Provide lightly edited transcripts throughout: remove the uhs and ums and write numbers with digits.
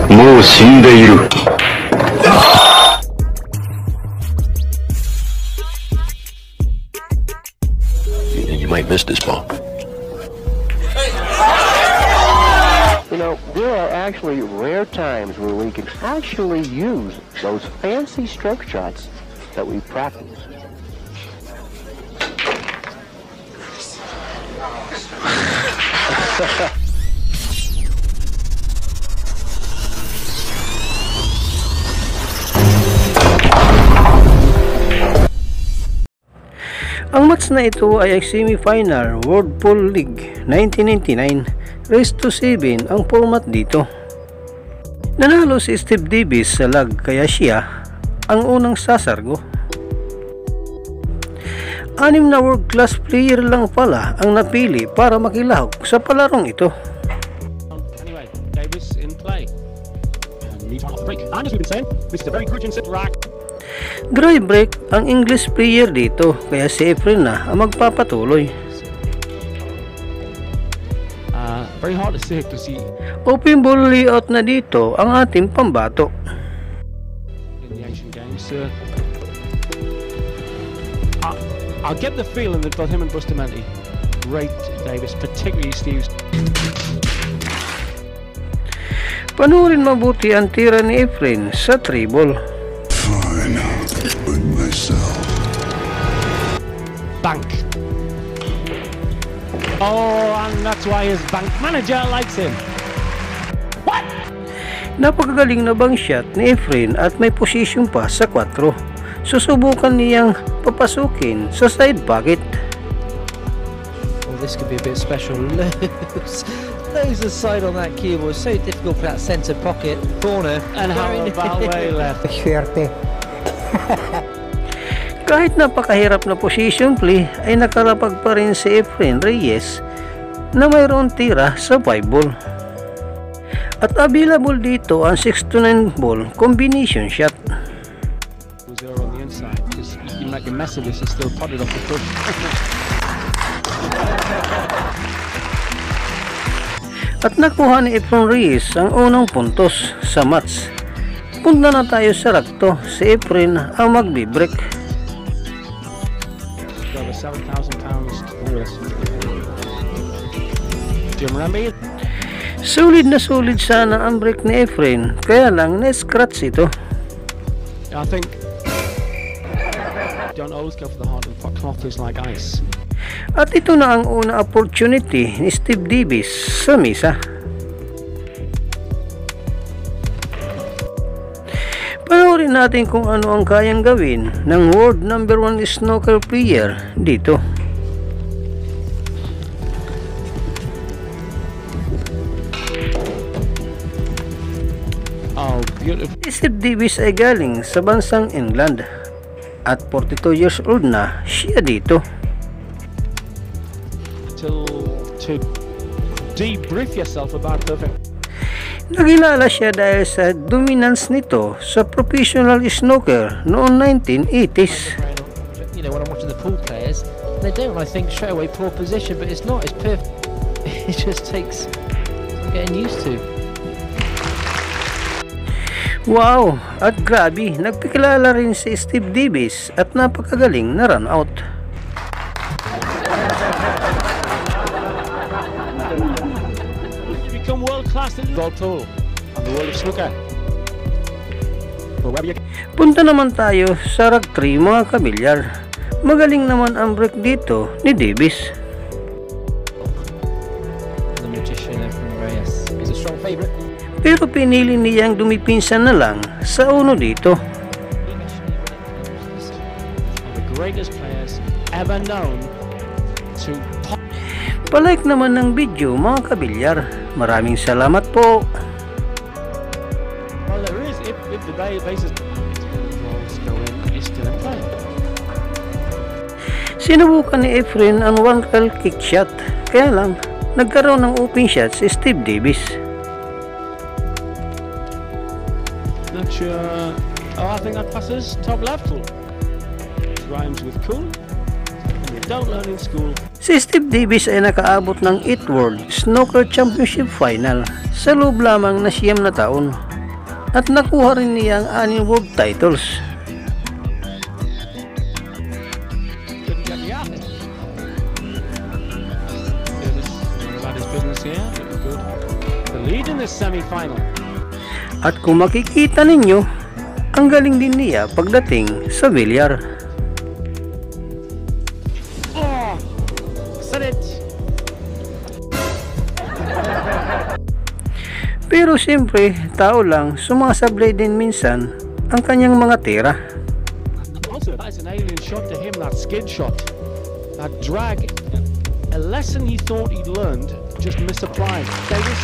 もう死んでいる。You might miss this ball. You know, there are actually rare times where we can actually use those fancy stroke shots that we practice. Ang match na ito ay semi-final World Pool League 1999. Race to 7 ang format dito. Nanalo si Steve Davis sa lag kaya siya ang unang sasargo. 6 na world class player lang pala ang napili para makilahok sa palarong ito. Anyway, Davis in play. And he's off the break. And as we've been saying, this is a very good set rack. Dry break ang English player dito kaya si Efren na ang magpapatuloy. Very hard to say because he Open ball layout na dito ang ating pambato. in the Asian Games. I'll get the feeling that both him and Bustamante rate Davis, particularly Steve's. Panurin mabuti ang tira ni Efren sa 3 ball. Fine, but myself. Bank. Oh, and that's why his bank manager likes him. Napakagaling na bang shot ni Efren at may position pa sa 4. Susubukan niyang papasukin sa side pocket. Well, this could be a bit special. Lose the side on that cue was so difficult for that centre pocket corner. And how about way left? Swerte. Kahit napakahirap na position play ay nakalapag pa rin si Efren Reyes na mayroong tira sa 5 ball. At available dito ang 6 to 9 ball combination shot. Was there on the inside because you can make a mess of this and still pot it off the foot. At nakuha ni Efren Reyes ang unang puntos sa match. Punta na tayo sa rakto, si Efren ang magbi-break. Over £7,000 worth. Jim Ramey. Solid na solid sana ang break ni Efren, kaya lang na-scratch ito. I think don't always go for the heart and cloth is like ice. At ito na ang una opportunity ni Steve Davis sa misa. Panoorin natin kung ano ang kayang gawin ng world number 1 snooker player dito. Oh, beautiful. Steve Davis ay galing sa bansang England at 42 years old na siya dito. To debrief yourself about perfect. Nakilala siya dahil sa dominance nito sa professional snooker noong 1980s. You know, when I'm watching the pool players, they don't, I think, straight away poor position, but it's not. It's perfect. It just takes some getting used to. Wow! At grabe, nagpakilala rin si Steve Davis at napakagaling na run out. Become world class in the tour on the world of snooker. Punta naman tayo sa rag 3 mga kabilyar. Magaling naman ang break dito ni Davis. The magician Efren Reyes is a strong favourite. Pero pinili niyang dumipinsan na lang sa uno dito. The greatest players ever known to pop. Palike naman ng video mga kabilyar. Maraming salamat po. Well, there is if the bases balls go in, he's still in play. Sinubukan ni Efren ang one rail kick shot. Kaya lang, nagkaroon ng open shot si Steve Davis. Not sure. Oh, I think that passes top left. Rhymes with cool. And you don't learn in school. Si Steve Davis ay nakaabot ng 8th World Snooker Championship Final sa loob lamang na 9 na taon at nakuha rin niya ang 6 world titles. Couldn't get me out. About his business here. Good. The lead in this semi-final. At kung makikita ninyo, ang galing din niya pagdating sa bilyar. Oh, said it. Pero siyempre, tao lang, sumasablay din minsan ang kanyang mga tira. Also, that's an alien shot to him, that skid shot. That drag. A lesson he thought he'd learned, just misapplied. Davis.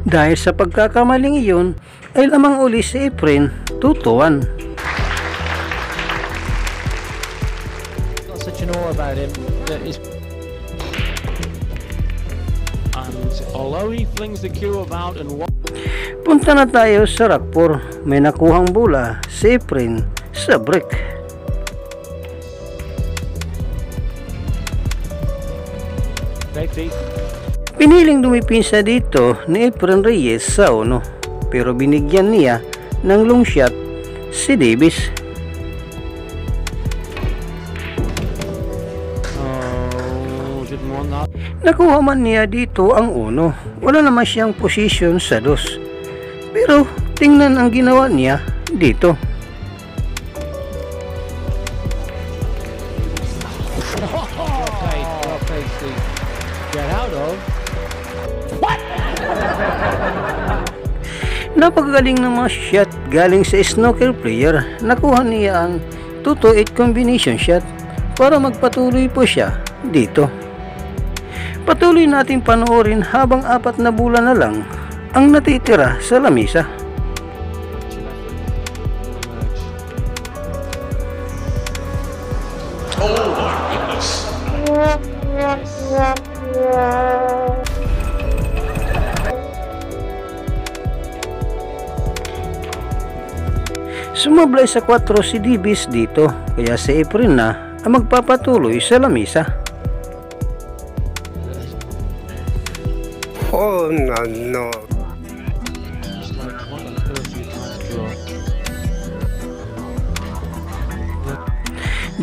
Dahil sa pagkakamaling iyon, ay lamang uli si Efren 2-1. Got such an aura about him that is. And although he flings the cue about and Punta na tayo sa Rockport. May nakuhang bola si Efren sa break. Piniling dumipinsa dito ni Efren Reyes sa uno, pero binigyan niya ng long shot si Davis. didn't want that. Nakuha man niya dito ang uno. Wala naman siyang posisyon sa 2. Pero tingnan ang ginawa niya dito. Well played, Steve. Get out of. Napakagaling ng mga shot galing sa snooker player. Nakuha niya ang 2-8 combination shot para magpatuloy po siya dito. Patuloy natin panoorin habang 4 na bola na lang ang natitira sa lamisa. Sumablay sa 4 si Davis dito, kaya si Efren na ang magpapatuloy sa lamisa. Oh no.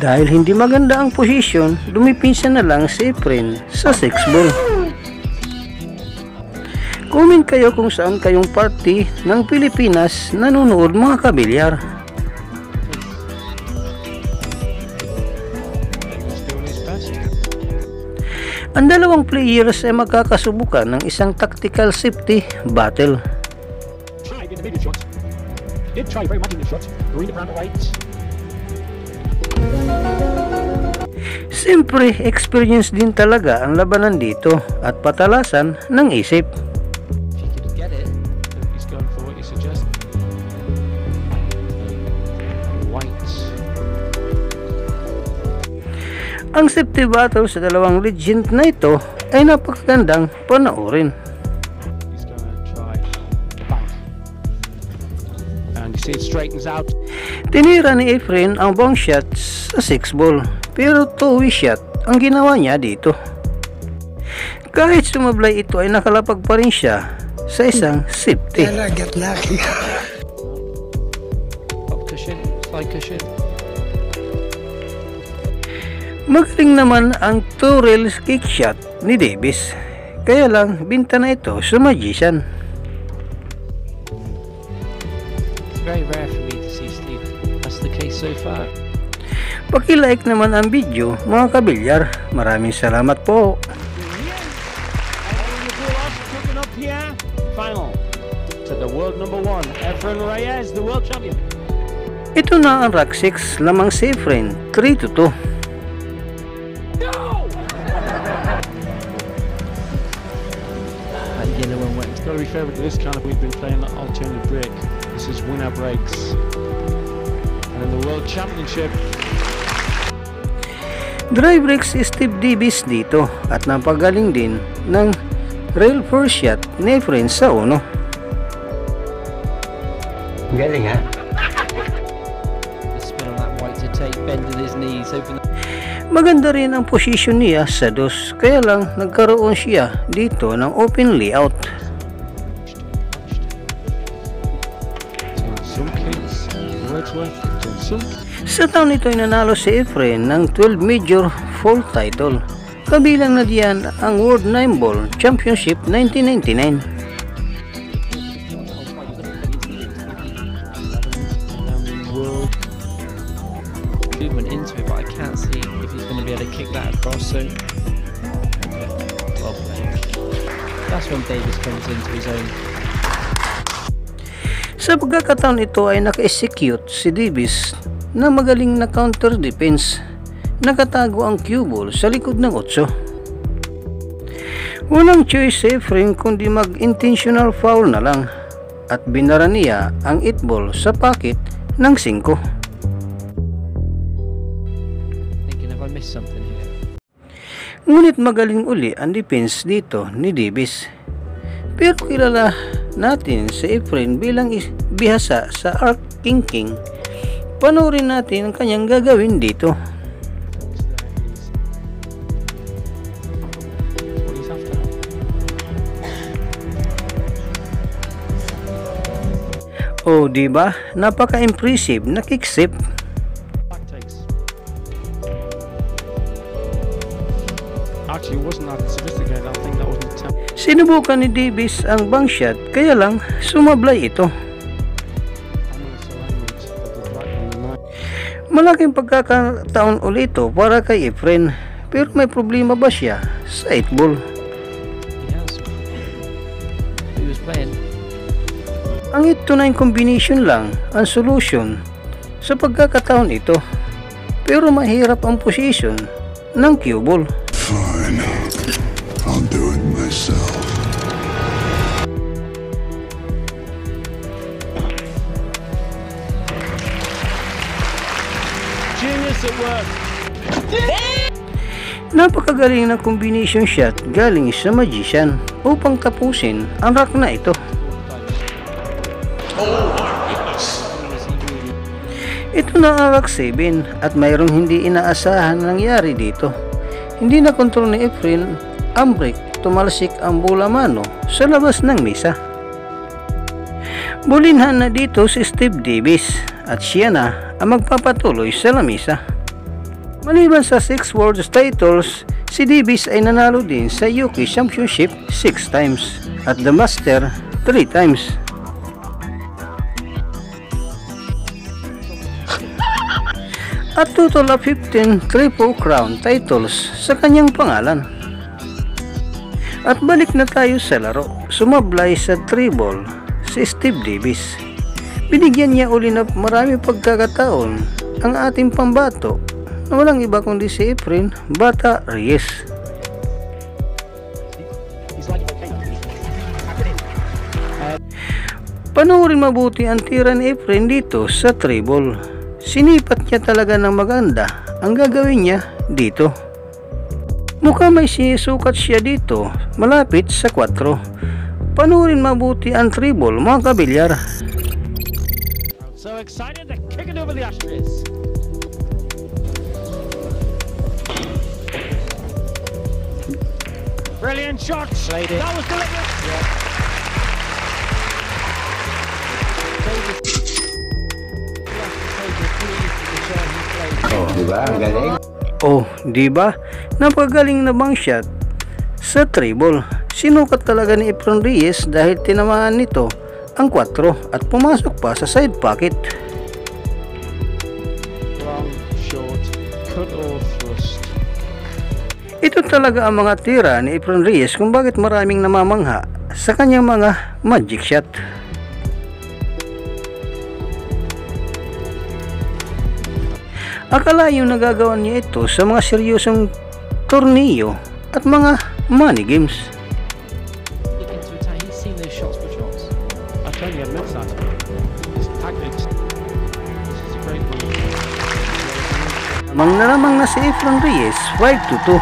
Dahil hindi maganda ang posisyon, dumipinsa na lang si Efren sa 6 ball. Comment kayo kung saan kayong party ng Pilipinas nanonood mga kabilyar. Ang dalawang players ay magkakasubukan ng isang tactical safety battle. Tried in the middle shot. Did try very much in the shot. Going around the right. Siyempre, experience din talaga ang labanan dito at patalasan ng isip. Get it. He's going for what you suggest. White. Ang safety battle sa dalawang legend na ito ay napakagandang panoorin. He's going to try back. And you see it straightens out. Tinira ni Efren ang bong shot sa 6 ball, pero 2-way shot ang ginawa niya dito. Kahit sumablay ito ay nakalapag pa rin siya sa isang safety. Can I get lucky? Top cushion, side cushion. Magaling naman ang 2 rails kick shot ni Davis, kaya lang binta na ito sa Magician. It's very rare for me to see Steve. That's the case so far. Paki-like naman ang video mga kabilyar. Maraming salamat po. Up here. Final to the world number 1, Efren Reyes, the world champion. Ito na ang rack 6, lamang si Efren 3-2. It's got to be fair with this kind of, we've been playing alternative break. This is winner breaks. And in the world championship, Dry break si Steve Davis dito at napagaling din ng rail first shot ni Efren sa uno. Galing ha? The spin on that white to take, bend with his knees, hoping. Maganda rin ang posisyon niya sa dos, kaya lang nagkaroon siya dito ng open layout. Sa taon ito ay nanalo si Efren ng 12 major fall title. Kabilang na diyan ang World 9-Ball Championship 1999. Movement into it, but I can't see if he's going to be able to kick that across soon. Well played. That's when Davis comes into his own. Sa pagkakataon ito ay naka-execute si Davis na magaling na counter defense. Nakatago ang cue ball sa likod ng 8. Walang choice si Efren kundi mag-intentional foul na lang at binara niya ang 8 ball sa pocket ng 5. Something here. Ngunit magaling uli ang defense dito ni Davis. Pero kilala natin si Efren bilang bihasa sa arc kicking. Panoorin natin ang kanyang gagawin dito. Oh, diba? Napaka-impressive na kick-sip. Sinubukan ni Davis ang bank shot, kaya lang sumablay ito. Malaking pagkakataon ulit ito para kay Efren, pero may problema ba siya sa 8 ball? Ang 8 to 9 combination lang ang solution sa pagkakataon ito, pero mahirap ang position ng cue ball. Fine. I'll do it myself. Genius at work. Napakagaling na combination shot galing sa Magician upang tapusin ang rack na ito. Ito na ang rack 7 at mayroong hindi inaasahan na nangyari dito. Hindi na kontrol ni Efren ang break, tumalsik ang bola mano sa labas ng mesa. Bulinhan na dito si Steve Davis at siya na ang magpapatuloy sa lamesa. Maliban sa 6 world titles, si Davis ay nanalo din sa UK Championship 6 times at the Master 3 times. At total of 15 Triple Crown titles sa kanyang pangalan. At balik na tayo sa laro. Sumablay sa 3 ball si Steve Davis. Binigyan niya uli na marami pagkakataon ang ating pambato na walang iba kundi si Efren Bata Reyes. Panoorin mabuti ang tira ni Efren dito sa 3 ball. Sinipat niya talaga ng maganda ang gagawin niya dito. Mukhang may sinisukat siya dito malapit sa 4. Panoorin mabuti ang 3 ball mga kabilyar. So excited to kick it over the ashes. Brilliant shot. That was deliberate. Oh, diba? Napagaling na bang shot sa 3 ball. Sinukat talaga ni Efren Reyes dahil tinamaan nito ang 4 at pumasok pa sa side pocket. Long, short, cut or thrust. Ito talaga ang mga tira ni Efren Reyes kung bakit maraming namamangha sa kanyang mga magic shot. Akala yung nagagawa niya ito sa mga seryosong torneo at mga money games. Lamang na lamang na si Efren Reyes, 5-2.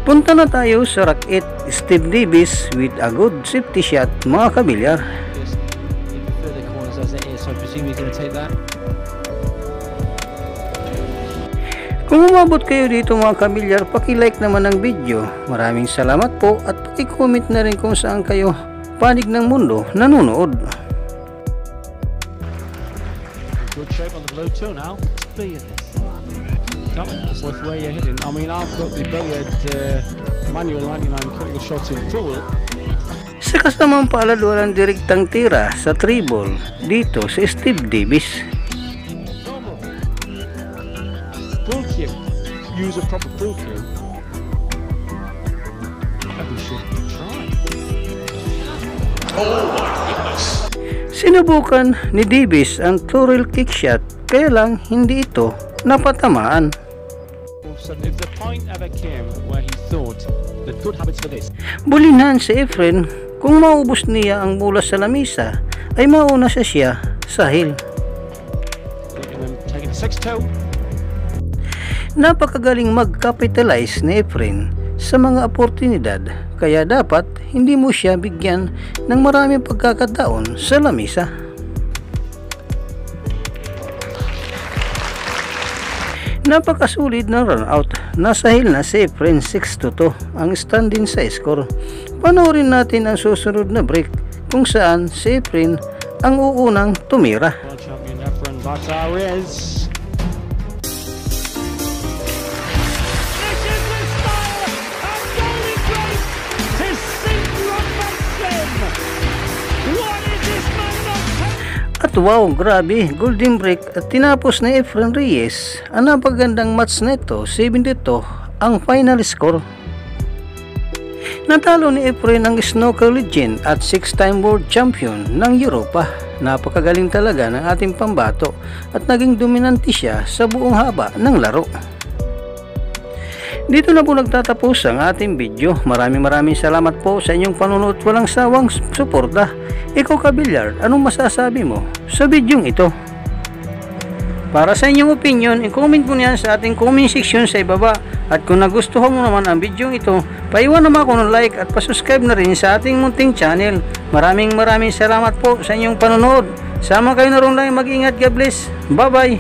Punta na tayo sa racket. Steve Davis with a good safety shot, mga kabilyar. Just in the further corners as it is, so I presume you're going to take that. Kung umabot kayo dito mga kabilyar, paki-like naman ang video. Maraming salamat po at paki-comment na rin kung saan kayo panig ng mundo nanonood. Good shape on the low 2 now. Speed this. With where you're hitting. I mean, I've got the billiard manual 99 critical shots in full. Sa kasamang palad, walang direktang tira sa 3 ball dito sa Steve Davis. Normal. Full cue. Use a proper full cue. We should try. Sinubukan ni Davis ang Turrell kick shot, kaya lang hindi ito napatamaan. If the point ever came where he thought the good habits for this. Bulinhan si Efren, kung maubos niya ang bola sa lamisa, ay mauna siya sa hill. Taking 6-2. Napakagaling mag-capitalize ni Efren sa mga oportunidad, kaya dapat hindi mo siya bigyan ng maraming pagkakataon sa lamisa. Napakasulit na run out. Nasa hill na si Efren. 6-2 ang standing sa score. Panoorin natin ang susunod na break kung saan si Efren ang uunang tumira. World champion Efren Batares. At wow, grabe, golden break at tinapos na Efren Reyes. Ang napagandang match na ito, 7-2 ang final score. Natalo ni Efren ang snooker legend at 6-time world champion ng Europa. Napakagaling talaga ng ating pambato at naging dominante siya sa buong haba ng laro. Dito na po nagtatapos ang ating video. Maraming salamat po sa inyong panunod. Walang sawang suporta. Ikaw kabilyar, anong masasabi mo sa videong ito? Para sa inyong opinion, i-comment mo niyan sa ating comment section sa ibaba. At kung nagustuhan mo naman ang videong ito, paiwan naman ako ng like at pasubscribe na rin sa ating munting channel. Maraming salamat po sa inyong panunod. Sama kayo na rin lang, mag-ingat, God bless. Bye bye.